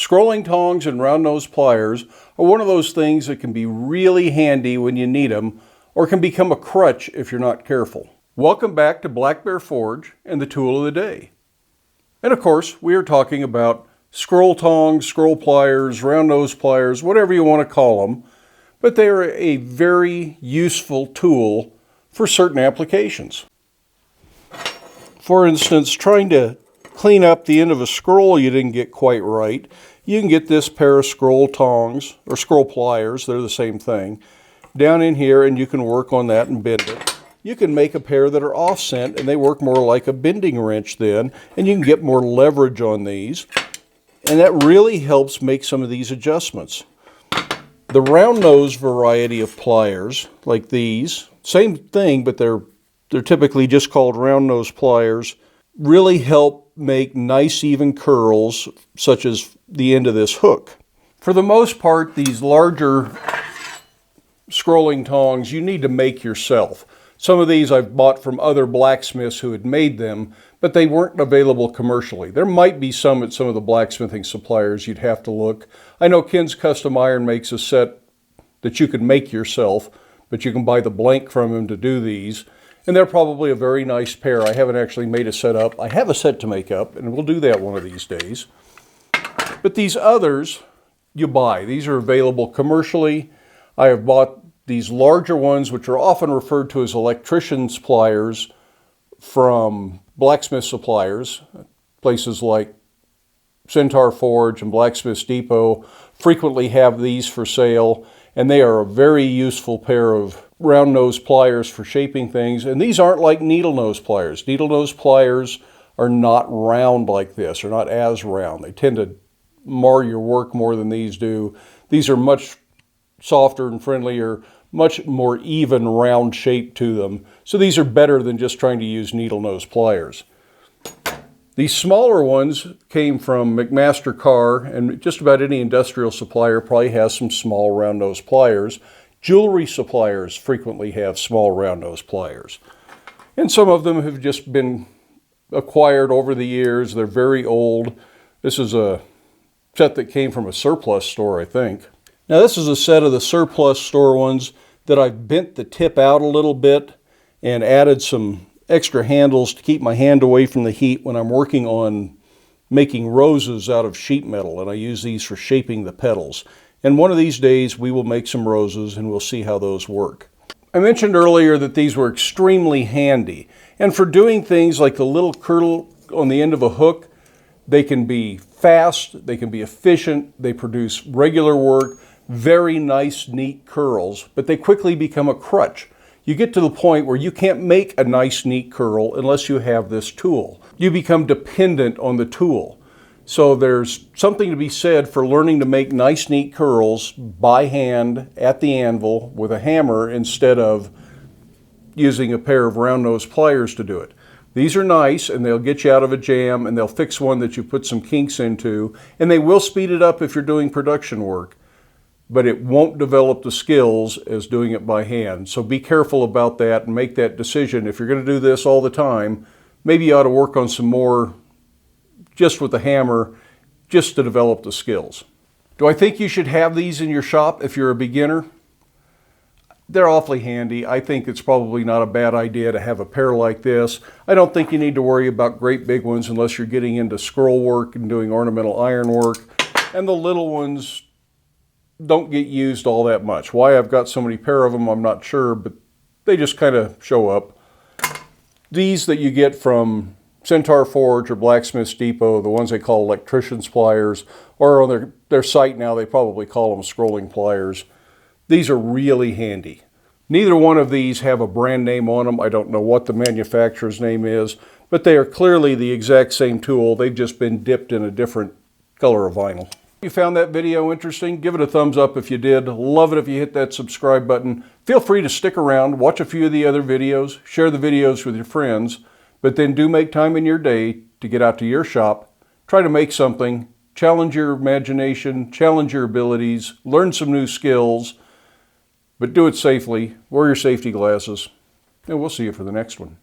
Scrolling tongs and round nose pliers are one of those things that can be really handy when you need them, or can become a crutch if you're not careful. Welcome back to Black Bear Forge and the tool of the day. And of course, we are talking about scroll tongs, scroll pliers, round nose pliers, whatever you want to call them, but they are a very useful tool for certain applications. For instance, trying to clean up the end of a scroll you didn't get quite right, you can get this pair of scroll tongs, or scroll pliers, they're the same thing, down in here, and you can work on that and bend it. You can make a pair that are offset, and they work more like a bending wrench then, and you can get more leverage on these, and that really helps make some of these adjustments. The round nose variety of pliers, like these, same thing, but they're typically just called round nose pliers, really help make nice even curls, such as the end of this hook. For the most part, these larger scrolling tongs you need to make yourself. Some of these I've bought from other blacksmiths who had made them, but they weren't available commercially. There might be some at some of the blacksmithing suppliers. You'd have to look. I know Ken's Custom Iron makes a set that you can make yourself, but you can buy the blank from him to do these. And they're probably a very nice pair. I haven't actually made a set up. I have a set to make up, and we'll do that one of these days. But these others, you buy. These are available commercially. I have bought these larger ones, which are often referred to as electrician's pliers, from blacksmith suppliers. Places like Centaur Forge and Blacksmith's Depot frequently have these for sale, and they are a very useful pair of round nose pliers for shaping things. And these aren't like needle nose pliers. Needle nose pliers are not round like this, or not as round. They tend to mar your work more than these do. These are much softer and friendlier, much more even round shape to them. So these are better than just trying to use needle nose pliers. These smaller ones came from McMaster Carr, and just about any industrial supplier probably has some small round nose pliers. Jewelry suppliers frequently have small round nose pliers. And some of them have just been acquired over the years. They're very old. This is a set that came from a surplus store, I think. Now this is a set of the surplus store ones that I've bent the tip out a little bit and added some extra handles to keep my hand away from the heat when I'm working on making roses out of sheet metal, and I use these for shaping the petals. And one of these days we will make some roses and we'll see how those work. I mentioned earlier that these were extremely handy, and for doing things like the little curl on the end of a hook, they can be fast, they can be efficient, they produce regular work, very nice, neat curls, but they quickly become a crutch. You get to the point where you can't make a nice, neat curl unless you have this tool. You become dependent on the tool. So there's something to be said for learning to make nice, neat curls by hand at the anvil with a hammer instead of using a pair of round nose pliers to do it. These are nice, and they'll get you out of a jam, and they'll fix one that you put some kinks into, and they will speed it up if you're doing production work, but it won't develop the skills as doing it by hand. So be careful about that and make that decision. If you're going to do this all the time, maybe you ought to work on some more just with the hammer, just to develop the skills. Do I think you should have these in your shop if you're a beginner? They're awfully handy. I think it's probably not a bad idea to have a pair like this. I don't think you need to worry about great big ones unless you're getting into scroll work and doing ornamental iron work. And the little ones don't get used all that much. Why I've got so many pair of them, I'm not sure, but they just kind of show up. These that you get from Centaur Forge or Blacksmith's Depot, the ones they call electrician's pliers, or on their site now they probably call them scrolling pliers. These are really handy. Neither one of these have a brand name on them. I don't know what the manufacturer's name is, but they are clearly the exact same tool. They've just been dipped in a different color of vinyl. If you found that video interesting, give it a thumbs up if you did. Love it if you hit that subscribe button. Feel free to stick around, watch a few of the other videos, share the videos with your friends, but then do make time in your day to get out to your shop, try to make something, challenge your imagination, challenge your abilities, learn some new skills, but do it safely, wear your safety glasses, and we'll see you for the next one.